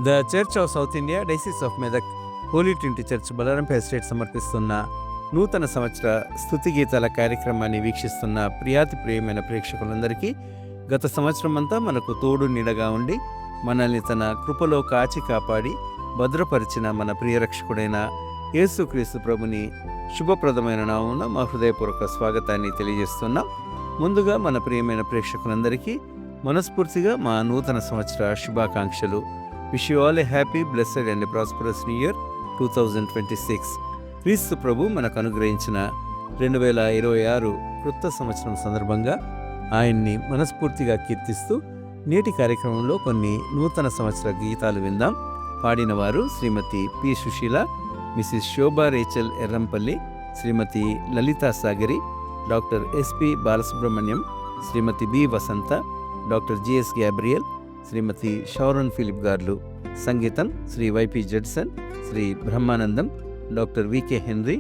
The church of South India diocese of Medak holy trinity church Balarampeta estate సమర్పిస్తున్న నూతన సంవత్సర స్తుతి గీతాల కార్యక్రమాన్ని వీక్షిస్తున్న ప్రియమైన ప్రేక్షకులందరికీ గత సంవత్సరం అంతా మనకు తోడు నీడగా ఉండి మనల్ని తన కృపలో కాచి కాపాడి భద్రపరిచిన మన ప్రియరక్షకుడైన యేసుక్రీస్తు ప్రభుని శుభప్రదమైన నామమున మా హృదయపూర్వక స్వాగతాన్ని తెలియజేస్తున్నాం. ముందుగా మన ప్రియమైన ప్రేక్షకులందరికీ మనస్ఫూర్తిగా మా నూతన సంవత్సర శుభాకాంక్షలు. Wish you all A happy, blessed and prosperous new year 2026. క్రీస్తు ప్రభు మనకు అనుగ్రహించిన 2026 క్రొత్త సంవత్సరం సందర్భంగా ఆయన్ని మనస్ఫూర్తిగా కీర్తిస్తూ నేటి కార్యక్రమంలో కొన్ని నూతన సంవత్సర గీతాలు విందాం. పాడిన వారు Srimati P Sushila, Mrs Shobha Rachel Errampalli, Srimati Lalitha Sagari, doctor SP Balasubrahmanyam, Srimati B Vasantha, doctor GS Gabriel, Srimati Sharon Philip గార్లు. సంగీతం Sri YP Judson, Sri Brahmanandam, doctor VK Henry,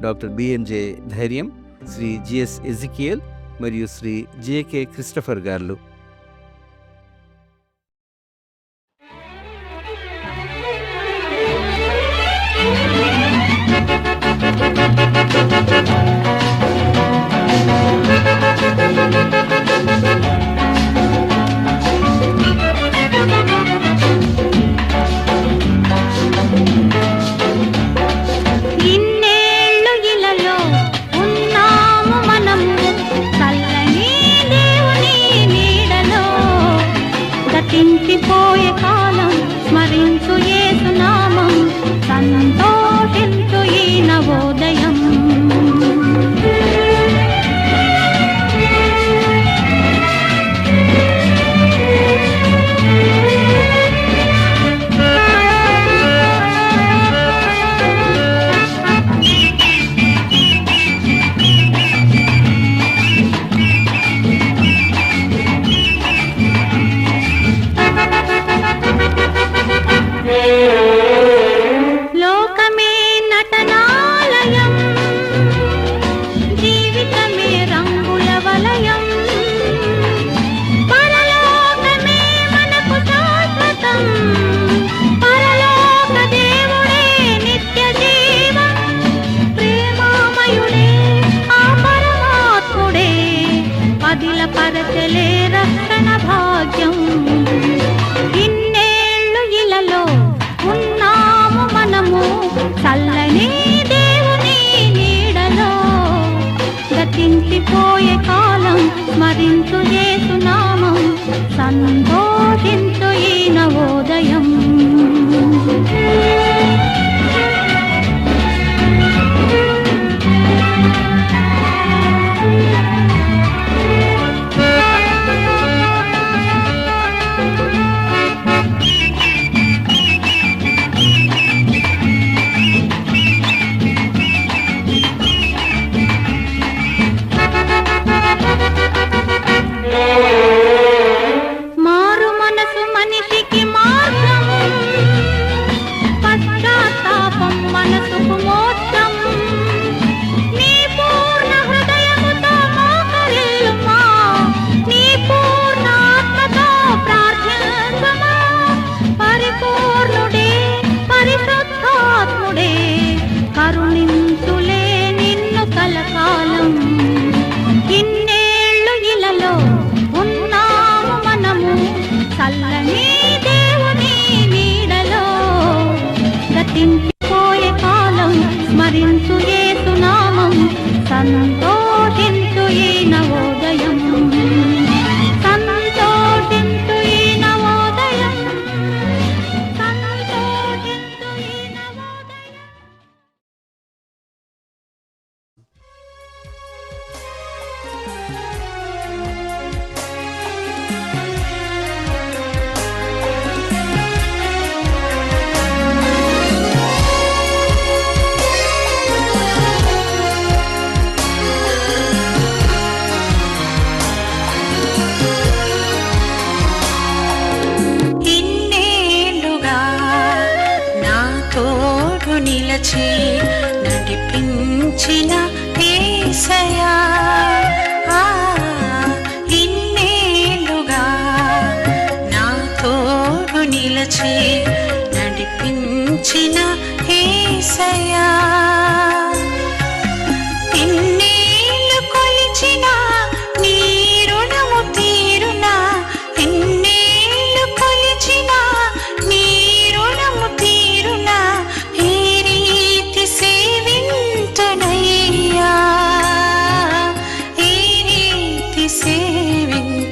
doctor BNJ Dhairyam, Sri GS Ezekiel మరియు శ్రీ జేకే క్రిస్టఫర్ గార్లు. పోయే కాలం స్మరించు యేసు నామం, సంతోషించు ఈ నవోదయం. పరచలే రక్షణ భాగ్యం. ఇన్నేళ్ళు ఇలలో ఉన్నాము మనము, చల్లని దేవుని నీడలో. గతించిపోయే కాలం స్మరించు యేసు నామం, సంతోషించు ఈ నవోదయం. మారు మనసు మనిషికి మార్గం, పశ్చాత్తాపం మనసుకు మోక్షం. నీ పూర్ణ హృదయముతో మోకరిల్లుమా, నీ పూర్ణ ఆత్మతో ప్రార్థించుమా. పరిపూర్ణుడే పరిశుద్ధాత్ముడే కరుణించులే నిన్ను కలకాలం. ఇన్నేళ్ళు ఇలలో ఉన్నాము మనము, చల్లని దేవుని నీడలో. గతించిపోయే కాలం స్మరించు యేసు నామం, సంతోషించు ఈ నవోదయం. సంతోషించు ఈ నవోదయం, సంతోషించు ఈ నవోదయం. ఇన్నేళ్ళుగా నా తోడు నిలచి నడిపించిన యేసయ్యా, ఇన్నేళ్ళుగా నా తోడు నిలచి నడిపించిన యేసయ్యా ఎన్నేళ్ళు కొలిచిన నీ రుణము తీరునా ఎన్నేళ్ళు కొలిచిన నీ రుణము తీరునా ఈ రీతి సేవింతునయ్యా ఈ రీతి సేవింతునయ్యా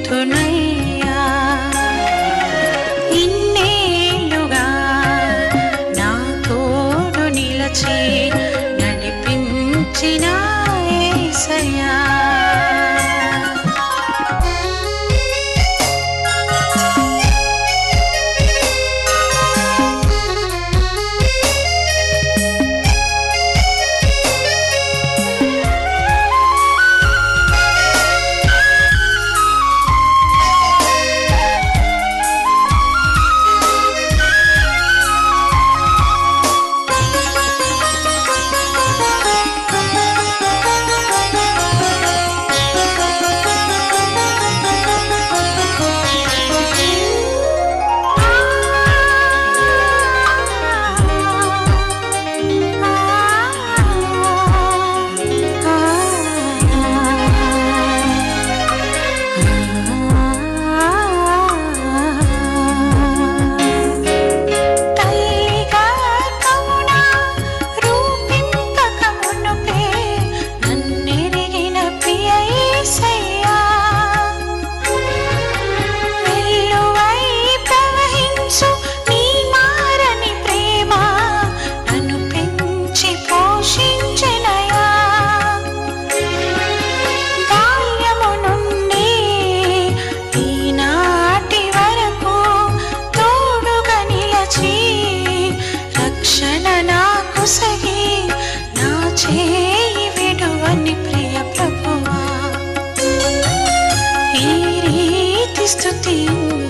ఇన్నేళ్ళుగా నా తోడు నిలచి నడిపించిన యేసయ్యా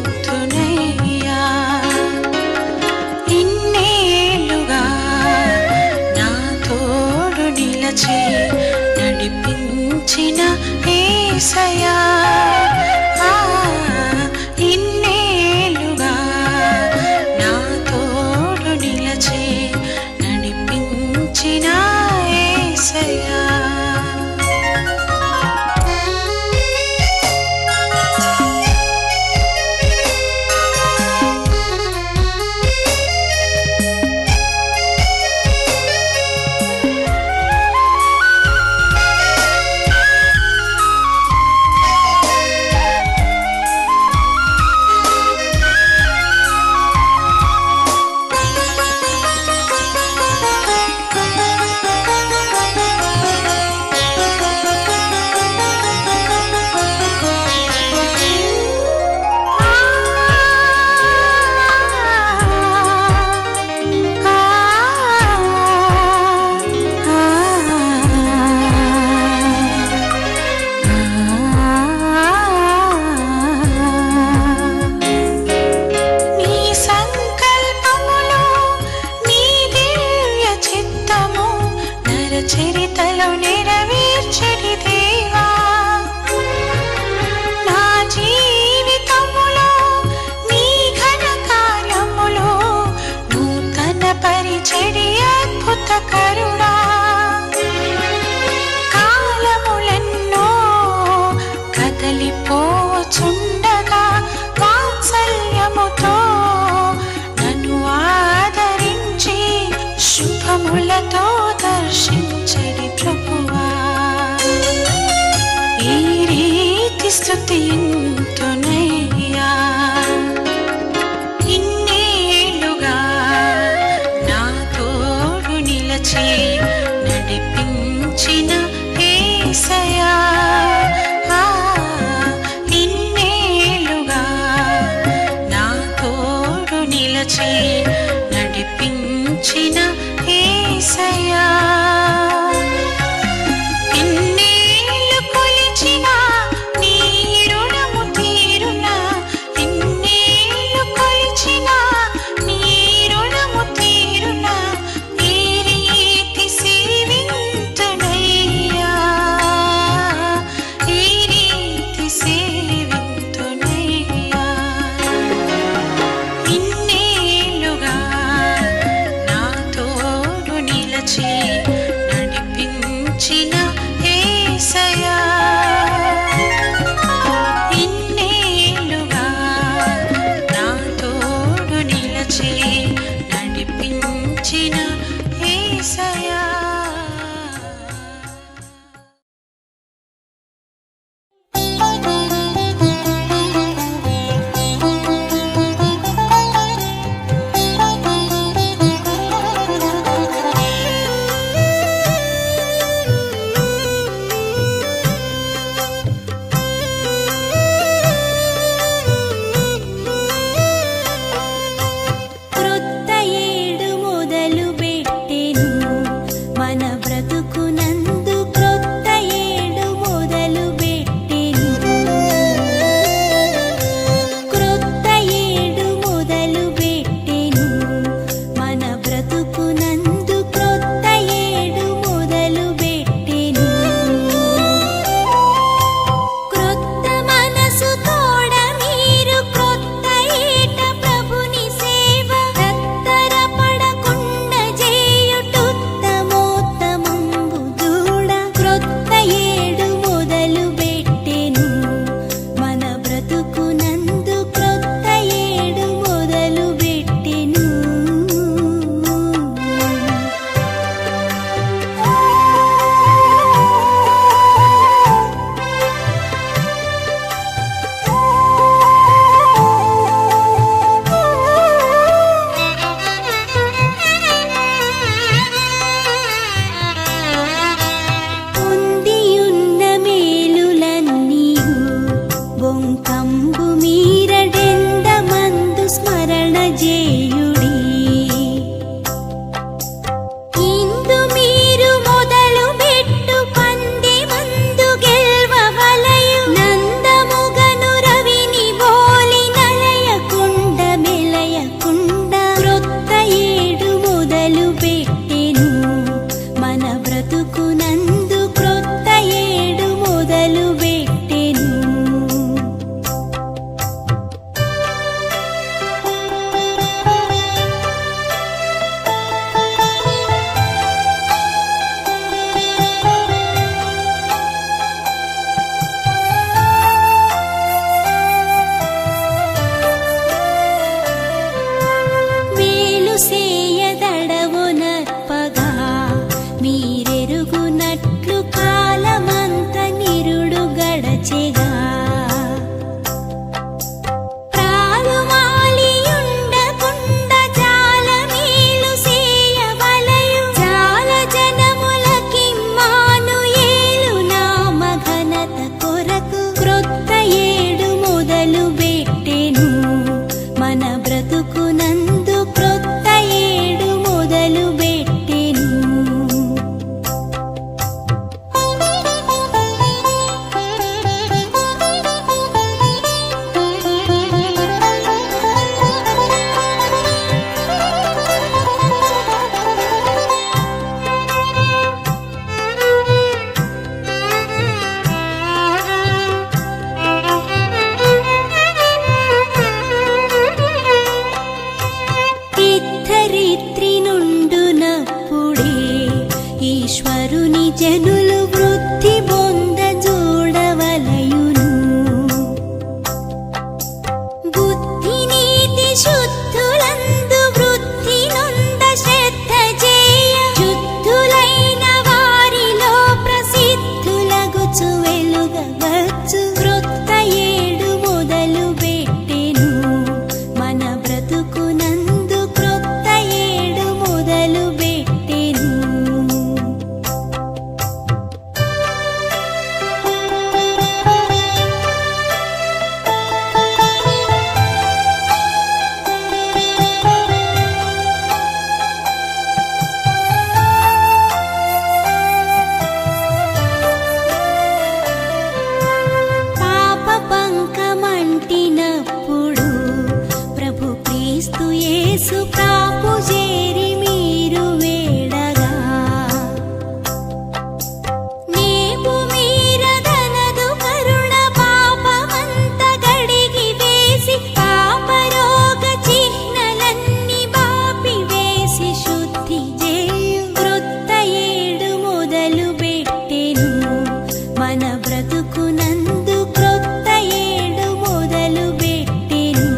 స్తుతింతునయ్యా ఇన్నేళ్ళుగా నా తోడు నిలచి నడిపించిన యేసయ్యా ఇన్నేళ్ళుగా నా తోడు నిలచి నడిపించిన యేసయ్యా చరితలో నెరవేర్చడి దేవా నా జీవితములో నీ ఘన కార్యములో నూతన పరిచడి అద్భుత కరుణా కాలములెన్నో కదలిపోచుండగా వాత్సల్యముతో నన్ను ఆదరించి శుభములతో దర్శించడి ప్రభువా ఈ రీతి స్తుతింతునయ్యా ఇన్నేళ్ళుగా నా తోడు నిలచి నడిపించిన యేసయ్యా ఇన్నేళ్ళుగా నా తోడు నిలచి నడిపించిన యేసయ్యా ఎన్నేళ్ళు కొలిచిన నీ రుణము తీరునా ఎన్నేళ్ళు కొలిచిన నీ రుణము తీరునా ఈ రీతి సేవింతునయ్యా ఈ రీతి సేవింతునయ్యా కలగజేయుడి. ఇందు మీరు మొదలు పెట్టు పందెమందు గెల్వవలయు. నందముగను రవిని బోలి నలయకుండ మెలయకుండ. క్రొత్త ఏడు మొదలు పెట్టెను మన బ్రతుకునందు. క్రొత్త ఏడు మొదలు పెట్టెను. వేలు సేయదడవునర్పగా మీరెరుగునట్లు కాలమంత నిరుడు గడచెగా. ప్రాలుమాలియుండకుండ జాలమేలు సేయవలయు. జాల జనములకిమ్మానుయేలు నామ ఘనత కొరకు. క్రొత్త ఏడు మొదలు పెట్టెను మన బ్రతుకునందు. క్రొత్త ఏడు మొదలు పెట్టెను. ఇద్దరిత్రి నుండునప్పుడే ఈశ్వరుని జనులు వృద్ధి పొంద చూడవలయును. బుద్ధి నీతి శుద్ధులందు వృద్ధి నొంద శ్రద్ధ చేయ. శుద్ధులైన వారిలో ప్రసిద్ధులగుచు వెలుగవచ్చు. క్రొత్త ఏడు మొదలు పెట్టెను మన బ్రతుకునందు. క్రొత్త ఏడు మొదలు పెట్టెను. పాప పంకమంటినప్పుడు ప్రభు క్రీస్తు యేసు ప్రాపు చేరి మీరు వేడగా. నేపు మీరదనదు కరుణ పాపమంత గడిగి వేసి. పాపరోగ చిహ్నలన్నీ బాపి వేసి శుద్ధి చేయు. క్రొత్త ఏడు మొదలు పెట్టెను మన బ్రతుకునందు. క్రొత్త ఏడు మొదలు పెట్టెను.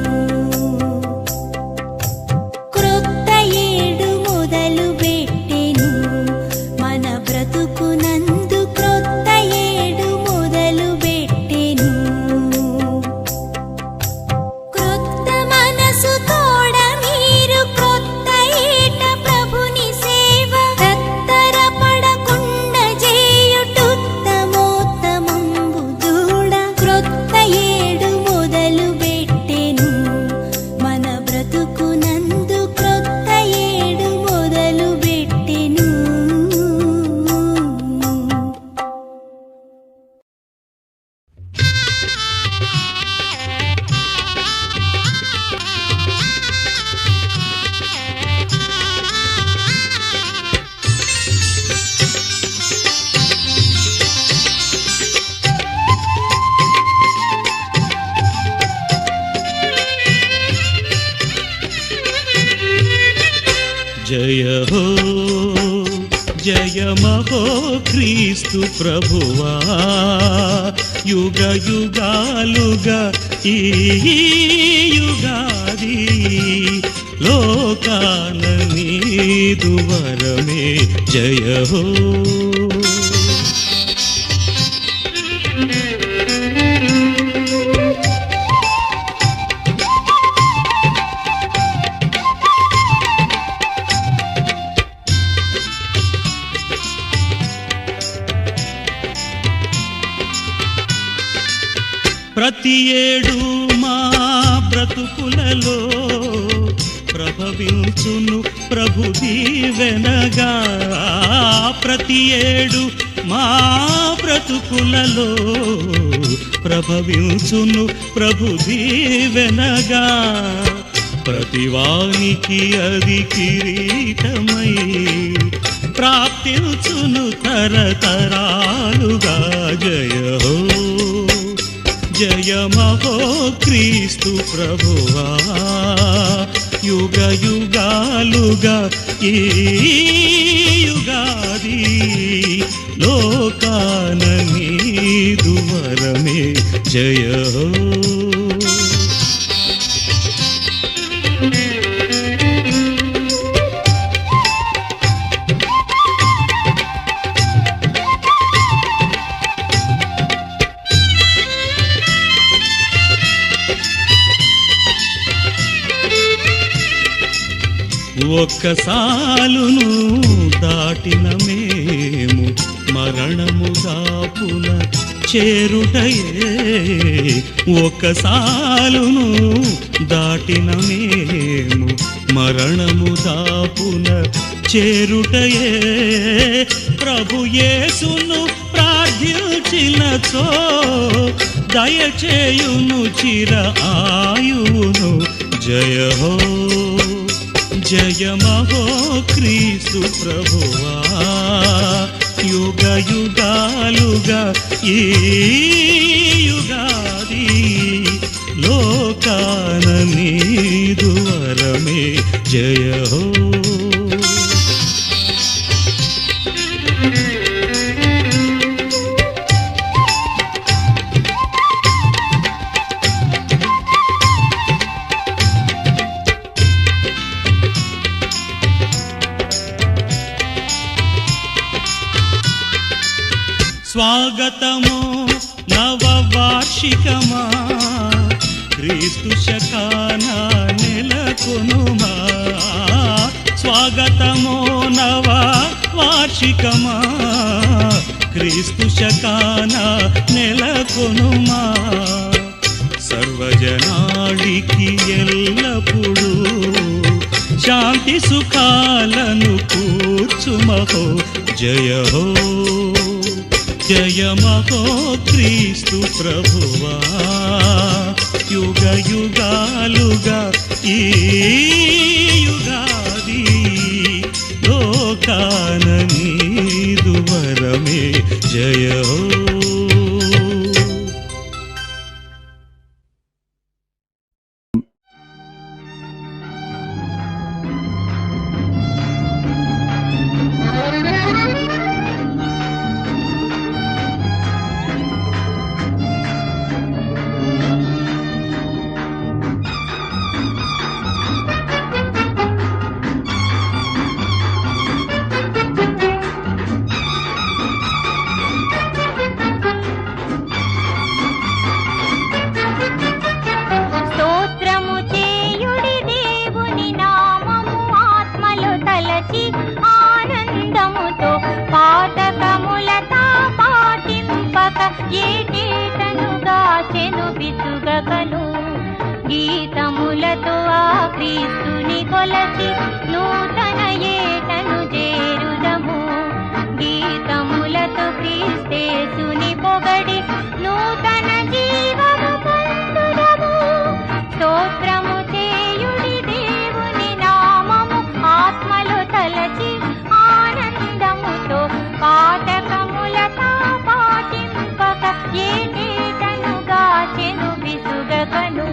క్రొత్త ఏడు మొదలు పెట్టెను మన బ్రతుకునందు. క్రొత్త ఏడు మొదలు పెట్టెను. క్రొత్త మనసు తోడ మీరు క్రొత్త ఏట ప్రభుని సేవ. తత్తర పడకుండ చేయుటుత్తమోత్తమంబు దూడ. క్రొత్త ఏడు మొదలు పెట్టెను మన బ్రతుకునందు. క్రొత్త ఏడు మొదలు పెట్టెను. జయ హో జయ మహో క్రీస్తు ప్రభువా. యుగ యుగాలుగా ఈ యుగాది లోకాన నీదు వరమే. జయ హో ప్రతి ఏడు మా బ్రతుకులలో ప్రభవించును ప్రభు దీవెనగా. ప్రతి ఏడు మా బ్రతుకులలో ప్రభవించును ప్రభు దీవెనగా. ప్రతివానికి అది కిరీటమై ప్రాప్తించును తరతరాలుగా. జయ హో జయమహో క్రీస్తు ప్రభువా, యుగ యుగాలుగా ఈ యుగాది లోకాన నీదు వరమే. జయ హో ఒక్కసాలును దాటిన మేము మరణము దాపున చేరుటయే. ఒక్కసాలును దాటిన మేము మరణము దాపున చేరుటయే. ప్రభు యేసును ప్రార్థించినచో దయచేయును చిర ఆయువును. జయ హో జయమహో క్రీస్తు ప్రభువా, యుగ యుగాలుగా ఈ యుగాది లోకాన నీదు వరమే. జయ హో స్వాగతము నవవార్షికమా, క్రీస్తు శకాన నెలకొనుమా. స్వాగతము నవవార్షికమా, క్రీస్తు శకాన నెలకొనుమా. సర్వజనాళికి ఎల్లప్పుడూ శాంతి సుఖాలను కూర్చుమహో. జయ హో జయమహో క్రీస్తు ప్రభువా, యుగ యుగాలుగా ఈ యుగాది లోకాన నీదు వరమే. జయ హో గీతములతో ఆ క్రీస్తుని కొలచి నూతన ఏటను చేరుదము. గీతములతో క్రీస్తేసుని పొగడి నూతన జీవము పొందుదము. స్తోత్రము చేయుడి దేవుని నామము ఆత్మలో తలచి ఆనందముతో పాఠకములతో పాటింపక ఏటేటను గాచెను విసుగకను.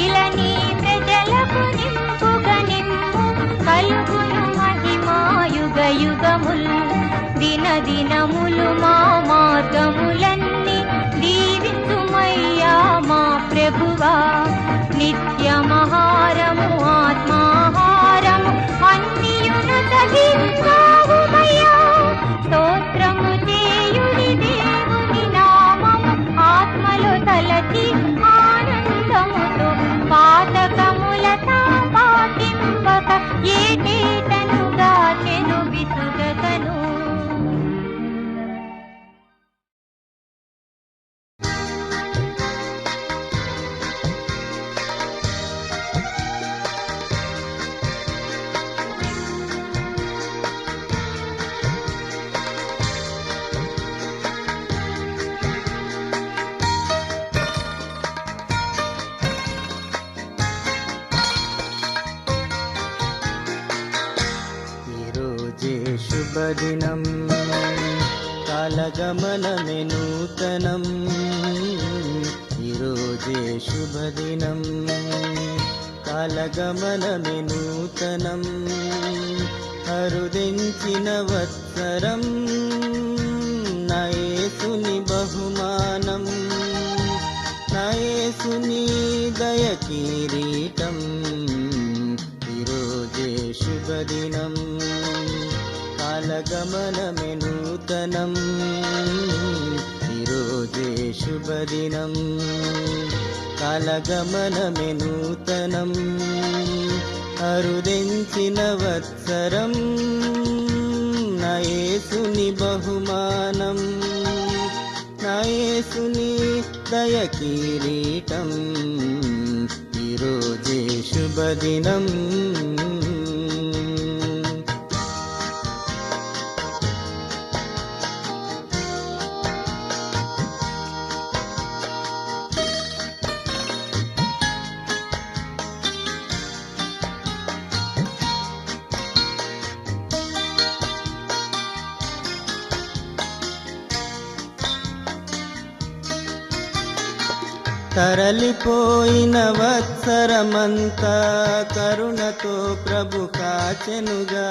ఇలా నీ ప్రజలకు నింపుగా నింపు కలుగును మహిమాయుగ యుగముల్ దిన దినములు మా మార్గములన్నీ దీవించుమయ్యా మా ప్రభువా నిత్యమహారము ఆత్మాహారము అన్నియును సహించావుమయ్యా స్తోత్రము చేయుడి దేవుని నామము ఆత్మలో తలచి ఆనందముతో పాతకములతో పాటింపక ఏటేటనుగా చెను విసుగతను శుభదినం కాలగమనమే నూతనం ఈరోజే శుభదినం కాలగమనమే నూతనం అరుదించిన వత్సరం నా యేసుని బహుమానం నా యేసుని దయ కిరీటం ఈరోజే శుభదినం కాలగమనమే నూతనం ఈరోజే శుభదినం కాలగమనమే నూతనం అరుదించిన వత్సరం నా యేసుని బహుమానం నా యేసుని దయ కిరీటం ఈరోజే శుభదినం తరలిపోయిన వత్సరమంతా కరుణతో ప్రభు కాచెనుగా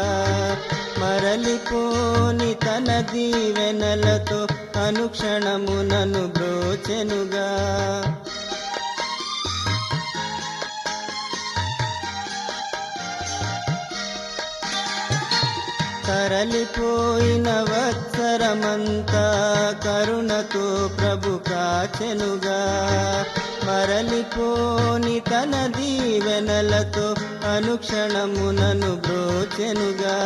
మరలిపోని తన దీవెనలతో అనుక్షణము నన్ను బ్రోచెనుగా తరలిపోయిన వత్సరమంతా కరుణతో ప్రభు కాచెనుగా మరలిపోని తన దీవెనలతో అనుక్షణమునను బ్రోచెనుగా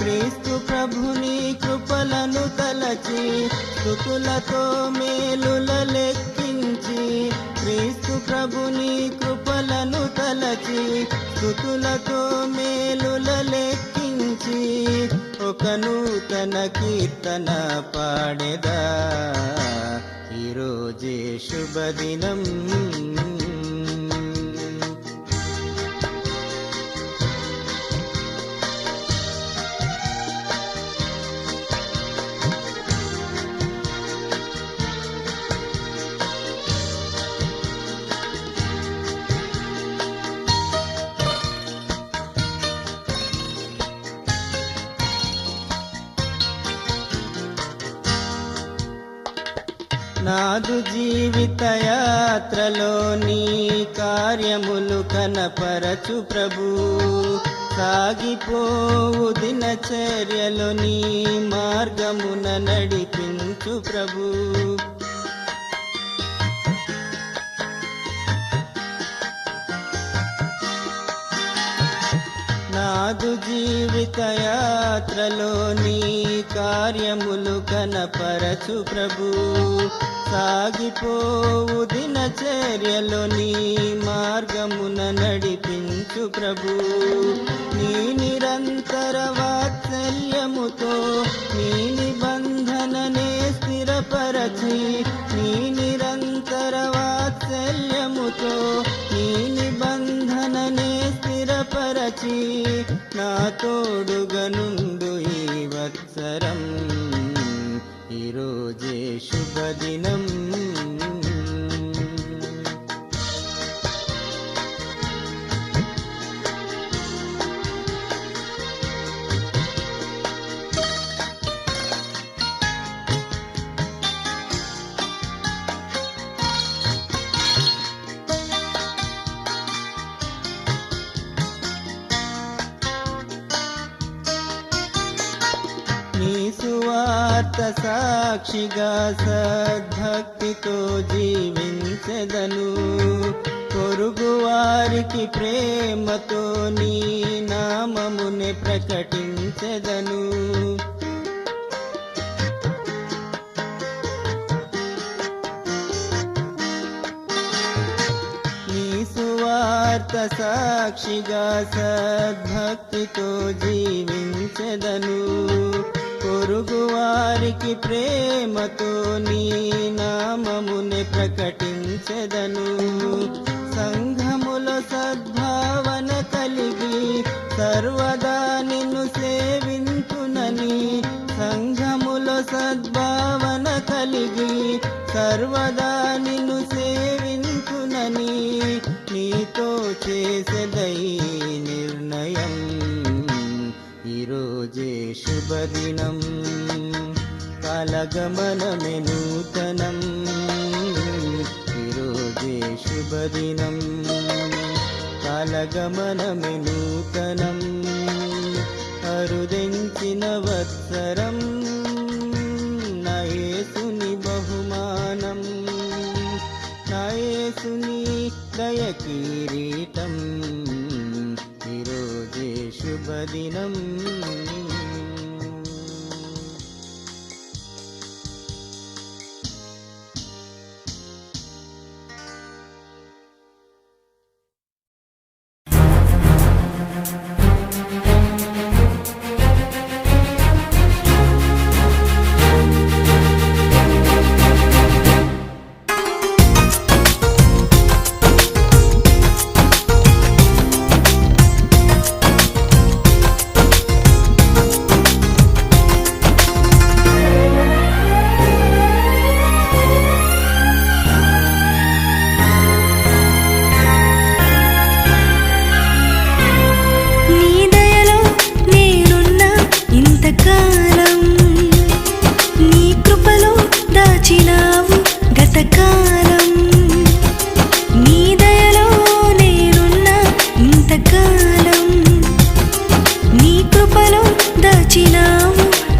క్రీస్తు ప్రభుని కృపలను తలచి స్తుతులతో మేలుల లెక్కించి క్రీస్తు ప్రభుని కృపలను తలచి స్తుతులతో మేలుల లెక్కించి ఒక నూతన కీర్తన పాడెదా ఈరోజే శుభదినం నాదు జీవిత యాత్రలో నీ కార్యములు కనపరచు ప్రభు సాగిపోవు దినచర్యలో నీ మార్గమున నడిపించు ప్రభు నాదు జీవిత యాత్రలో నీ కార్యములు కనపరచు ప్రభు సాగిపోవు దినచర్యలో నీ మార్గమున నడిపించు ప్రభు నీ నిరంతర వాత్సల్యముతో నీ నిబంధననే స్థిరపరచి నీ నిరంతర వాత్సల్యముతో నీ నిబంధననే స్థిరపరచి నా తోడుగా నుండు ఈ వత్సరం ఈరోజే శుభదినం స్వార్థ సాక్షిగా సద్భక్తితో జీవించెదను. పొరుగు వారికి ప్రేమతో నీ నామమునే ప్రకటించెదను. నీ సువార్త సాక్షిగా సద్భక్తితో జీవించెదను. పొరుగు వారికి ప్రేమతో నీ నామమునే ప్రకటించెదను. సంఘములో సద్భావన కలిగి సర్వదా నిన్ను సేవింతునని. సంఘములో సద్భావన కలిగి సర్వదా నిన్ను సేవింతునని నీతో చేసెదై నిర్ణయం. ఈరోజే శుభదినం, కాలగమనమే నూతనం. ఈరోజే శుభదినం, కాలగమనమే నూతనం. అరుదెంచిన వత్సరం నా యేసుని బహుమానం. నా యేసుని దయ కిరీటం. ఈరోజే శుభదినం.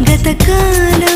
గతకాలం